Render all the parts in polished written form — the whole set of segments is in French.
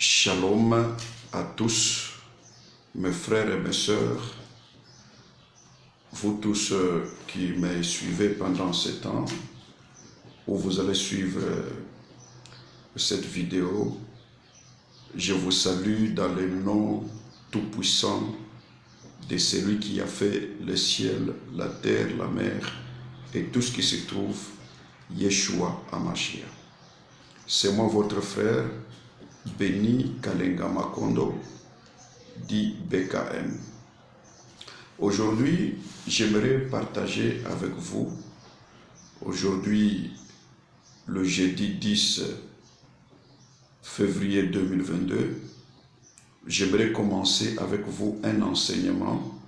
Shalom à tous, mes frères et mes sœurs, vous tous qui me suivez pendant ce temps, où vous allez suivre cette vidéo. Je vous salue dans le nom tout-puissant de celui qui a fait le ciel, la terre, la mer et tout ce qui se trouve, Yeshua HaMashiach. C'est moi votre frère, Béni Kalenga Makondo, dit BKM. Aujourd'hui, j'aimerais partager avec vous, aujourd'hui, le jeudi 10 février 2022, j'aimerais commencer avec vous un enseignement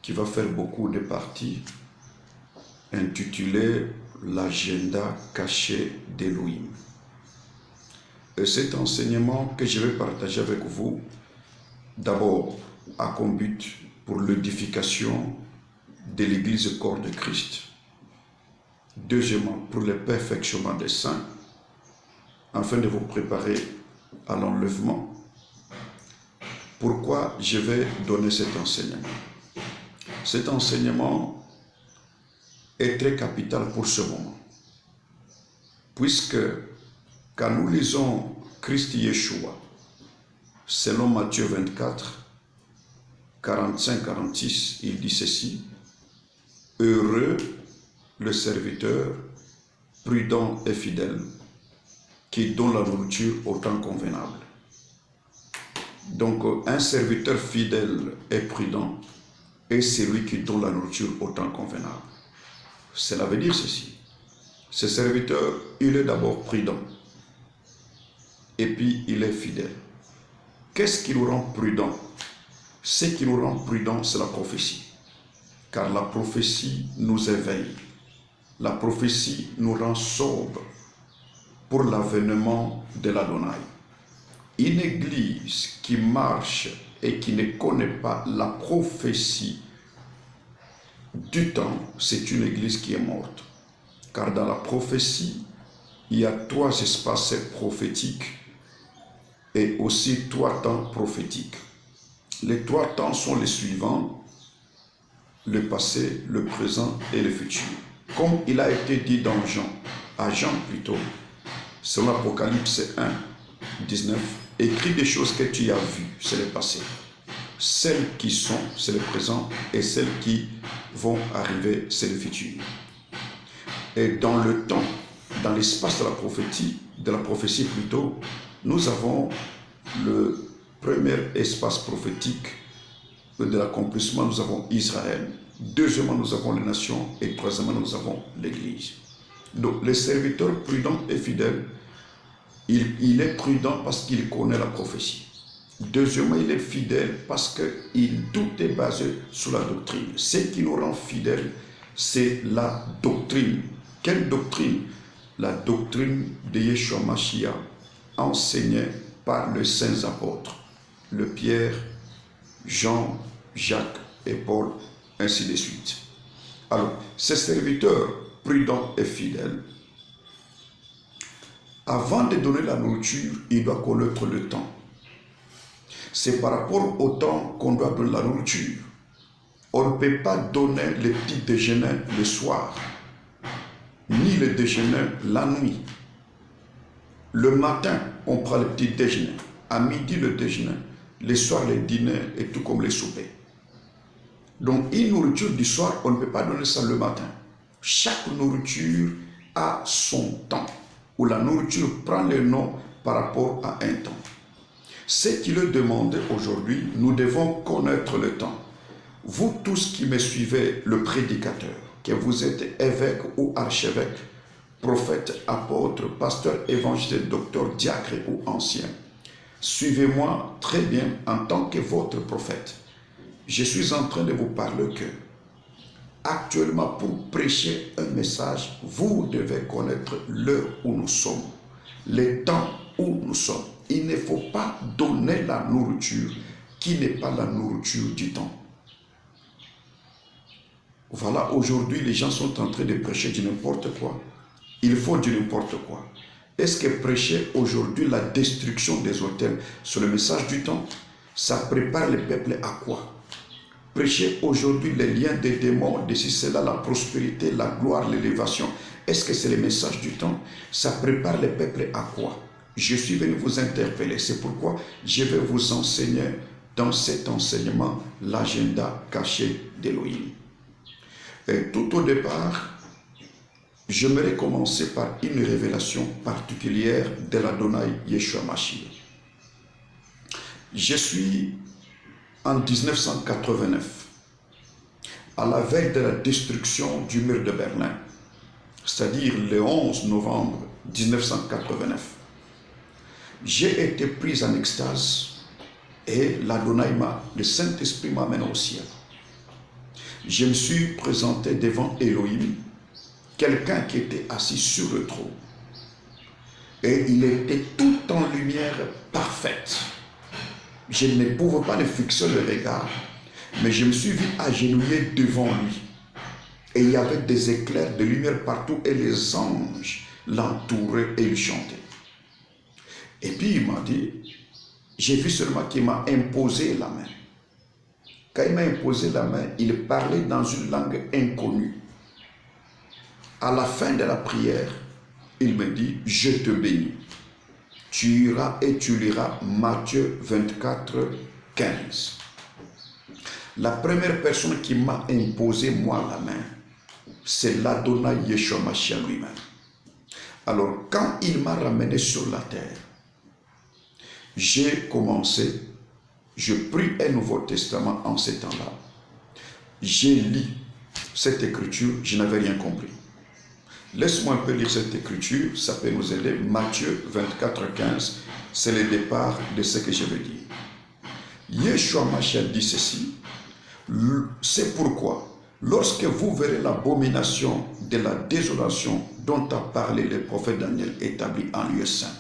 qui va faire beaucoup de parties, intitulé « L'agenda caché d'Elohim ». Et cet enseignement que je vais partager avec vous, d'abord, a comme but pour l'édification de l'Église corps de Christ. Deuxièmement, pour le perfectionnement des saints, afin de vous préparer à l'enlèvement. Pourquoi je vais donner cet enseignement? Cet enseignement est très capital pour ce moment, puisque quand nous lisons Christ Yeshua, selon Matthieu 24, 45-46, il dit ceci: heureux le serviteur, prudent et fidèle, qui donne la nourriture au temps convenable. Donc, un serviteur fidèle et prudent est celui qui donne la nourriture au temps convenable. Cela veut dire ceci: ce serviteur, il est d'abord prudent, et puis il est fidèle. Qu'est-ce qui nous rend prudents? Ce qui nous rend prudents, c'est la prophétie. Car la prophétie nous éveille. La prophétie nous rend sobres pour l'avènement de l'Adonai. Une église qui marche et qui ne connaît pas la prophétie du temps, c'est une église qui est morte. Car dans la prophétie, il y a trois espaces prophétiques et aussi trois temps prophétiques. Les trois temps sont les suivants: le passé, le présent et le futur. Comme il a été dit dans Jean plutôt, selon l'Apocalypse 1, 19, écris des choses que tu as vues, c'est le passé. Celles qui sont, c'est le présent, et celles qui vont arriver, c'est le futur. Et dans le temps, dans l'espace de la prophétie plutôt, nous avons le premier espace prophétique de l'accomplissement, nous avons Israël. Deuxièmement, nous avons les nations. Et troisièmement, nous avons l'Église. Donc, le serviteur prudent et fidèle, il est prudent parce qu'il connaît la prophétie. Deuxièmement, il est fidèle parce que tout est basé sur la doctrine. Ce qui nous rend fidèles, c'est la doctrine. Quelle doctrine? La doctrine de Yeshua HaMashiach, enseignée par les saints apôtres, le Pierre, Jean, Jacques et Paul, ainsi de suite. Alors, ce serviteur prudent et fidèle, avant de donner la nourriture, il doit connaître le temps. C'est par rapport au temps qu'on doit donner la nourriture. On ne peut pas donner le petit déjeuner le soir, ni le déjeuner la nuit. Le matin, on prend le petit déjeuner. À midi, le déjeuner. Le soir, le dîner et tout comme les soupers. Donc, une nourriture du soir, on ne peut pas donner ça le matin. Chaque nourriture a son temps, où la nourriture prend le nom par rapport à un temps. Ce qu'il est demandé aujourd'hui, nous devons connaître le temps. Vous tous qui me suivez, le prédicateur, que vous êtes évêque ou archevêque, prophète, apôtre, pasteur, évangéliste, docteur, diacre ou ancien, suivez-moi très bien en tant que votre prophète. Je suis en train de vous parler que, actuellement, pour prêcher un message, vous devez connaître l'heure où nous sommes, le temps où nous sommes. Il ne faut pas donner la nourriture qui n'est pas la nourriture du temps. Voilà, aujourd'hui, les gens sont en train de prêcher du n'importe quoi. Il faut du n'importe quoi. Est-ce que prêcher aujourd'hui la destruction des autels sur le message du temps, ça prépare le peuple à quoi? Prêcher aujourd'hui les liens des démons, de si cela, la prospérité, la gloire, l'élévation. Est-ce que c'est le message du temps? Ça prépare le peuple à quoi? Je suis venu vous interpeller. C'est pourquoi je vais vous enseigner dans cet enseignement l'agenda caché d'Élohim. Et tout au départ, j'aimerais commencer par une révélation particulière de l'Adonai Yeshua Mashiach. Je suis en 1989, à la veille de la destruction du mur de Berlin, c'est-à-dire le 11 novembre 1989. J'ai été pris en extase et l'Adonai, le Saint-Esprit m'a amené au ciel. Je me suis présenté devant Elohim, quelqu'un qui était assis sur le trône. Et il était tout en lumière parfaite. Je ne pouvais pas le fixer le regard, mais je me suis vu agenouillé devant lui. Et il y avait des éclairs de lumière partout et les anges l'entouraient et il chantait. Et puis il m'a dit, j'ai vu seulement qu'il m'a imposé la main. Quand il m'a imposé la main, il parlait dans une langue inconnue. À la fin de la prière, il me dit, je te bénis. Tu iras et tu liras Matthieu 24, 15. La première personne qui m'a imposé, moi, la main, c'est l'Adonai Yeshua Mashiach lui-même. Alors, quand il m'a ramené sur la terre, j'ai commencé, je pris un Nouveau Testament en ces temps-là. J'ai lu cette écriture, je n'avais rien compris. Laisse-moi un peu lire cette écriture, ça peut nous aider. Matthieu 24, 15, c'est le départ de ce que je veux dire. Yeshua Mashiach dit ceci, c'est pourquoi, lorsque vous verrez l'abomination de la désolation dont a parlé le prophète Daniel établi en lieu saint,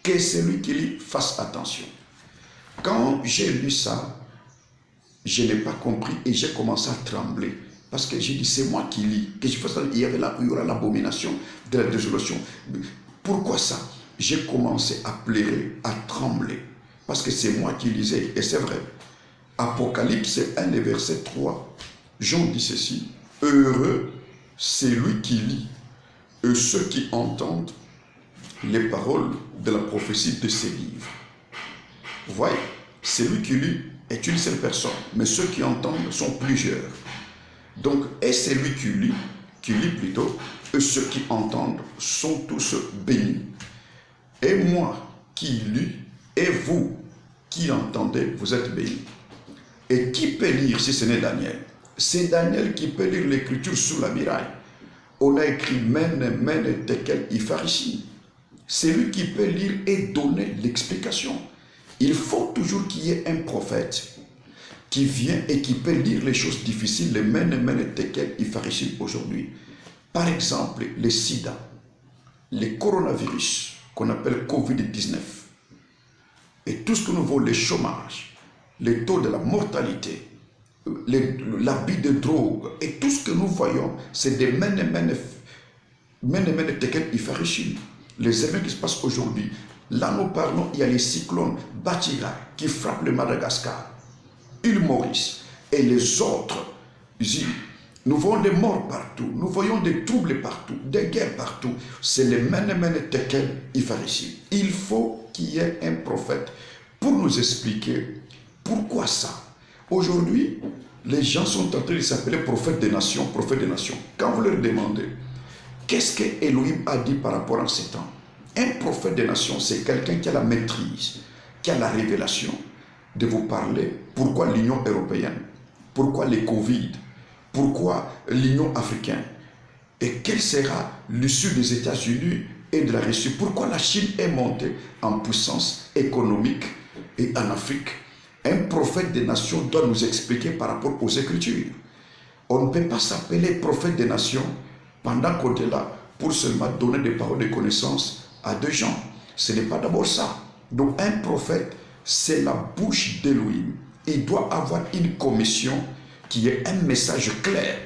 que celui qui lit fasse attention. Quand j'ai lu ça, je n'ai pas compris et j'ai commencé à trembler. Parce que j'ai dit, c'est moi qui lis. Que je fasse ça, il y aura l'abomination de la désolation. Pourquoi ça? J'ai commencé à pleurer, à trembler. Parce que c'est moi qui lisais. Et c'est vrai. Apocalypse 1, verset 3. Jean dit ceci. Heureux, c'est lui qui lit. Et ceux qui entendent les paroles de la prophétie de ces livres. Vous voyez, celui qui lit est une seule personne. Mais ceux qui entendent sont plusieurs. Donc, et celui qui lit plutôt, et ceux qui entendent sont tous bénis. Et moi qui lis, et vous qui entendez, vous êtes bénis. Et qui peut lire si ce n'est Daniel? C'est Daniel qui peut lire l'écriture sous la muraille. On a écrit men, tekel, ifarishim. C'est lui qui peut lire et donner l'explication. Il faut toujours qu'il y ait un prophète qui vient et qui peut lire les choses difficiles, les men, tekel, ifarishim aujourd'hui. Par exemple, le sida, le coronavirus, qu'on appelle Covid-19, et tout ce que nous voyons, le chômage, les taux de la mortalité, l'abus de drogue, et tout ce que nous voyons, c'est des men, tekel, ifarishim. Les événements qui se passent aujourd'hui. Là, nous parlons, il y a les cyclones Batira qui frappent le Madagascar, île Maurice et les autres îles. Nous voyons des morts partout, nous voyons des troubles partout, des guerres partout. C'est les men, tekel, ifarishim. Il faut qu'il y ait un prophète pour nous expliquer pourquoi ça. Aujourd'hui, les gens sont en train de s'appeler prophètes des nations, prophètes des nations. Quand vous leur demandez, qu'est-ce que Elohim a dit par rapport à ces temps? Un prophète des nations, c'est quelqu'un qui a la maîtrise, qui a la révélation de vous parler pourquoi l'Union européenne, pourquoi les Covid, pourquoi l'Union africaine, et quelle sera l'issue des États-Unis et de la Russie, pourquoi la Chine est montée en puissance économique et en Afrique. Un prophète des nations doit nous expliquer par rapport aux Écritures. On ne peut pas s'appeler prophète des nations pendant qu'on est là pour seulement donner des paroles de connaissance à deux gens. Ce n'est pas d'abord ça. Donc un prophète, c'est la bouche d'Élohim. Il doit avoir une commission qui est un message clair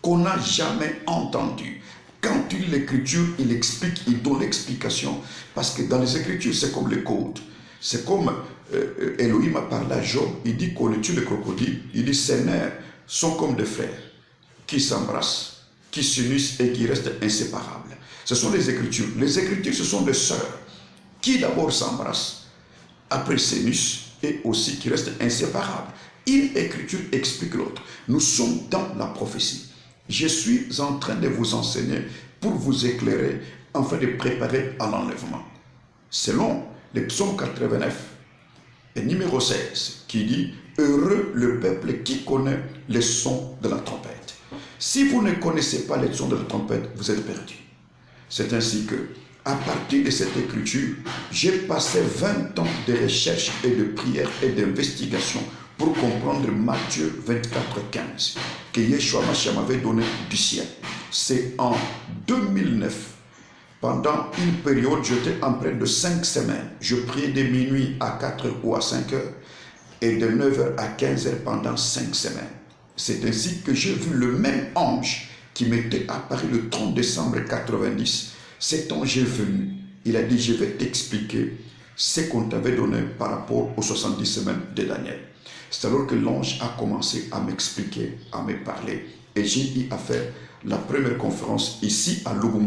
qu'on n'a jamais entendu. Quand il lit l'écriture, il explique, il donne l'explication. Parce que dans les écritures, c'est comme les codes. C'est comme Elohim a parlé à Job. Il dit, connais-tu le crocodile? Il dit, ces nerfs sont comme des frères qui s'embrassent, qui s'unissent et qui restent inséparables. Ce sont les écritures. Les écritures, ce sont des sœurs qui d'abord s'embrassent, après s'unissent et aussi qui restent inséparables. Une écriture explique l'autre. Nous sommes dans la prophétie. Je suis en train de vous enseigner pour vous éclairer afin de préparer à l'enlèvement. Selon le psaume 89, et numéro 16, qui dit « Heureux le peuple qui connaît les sons de la trompette ». Si vous ne connaissez pas les sons de la trompette, vous êtes perdu. C'est ainsi que, à partir de cette écriture, j'ai passé 20 ans de recherche et de prière et d'investigation pour comprendre Matthieu 24, 15, que Yeshua Mashiach m'avait donné du ciel. C'est en 2009. Pendant une période, j'étais en près de 5 semaines. Je priais de minuit à 4 heures ou à 5 heures et de 9 heures à 15 heures pendant 5 semaines. C'est ainsi que j'ai vu le même ange qui m'était apparu le 30 décembre 90. Cet ange est venu. Il a dit, je vais t'expliquer ce qu'on t'avait donné par rapport aux 70 semaines de Daniel. C'est alors que l'ange a commencé à m'expliquer, à me parler. Et j'ai eu à faire la première conférence ici à Lubumbashi.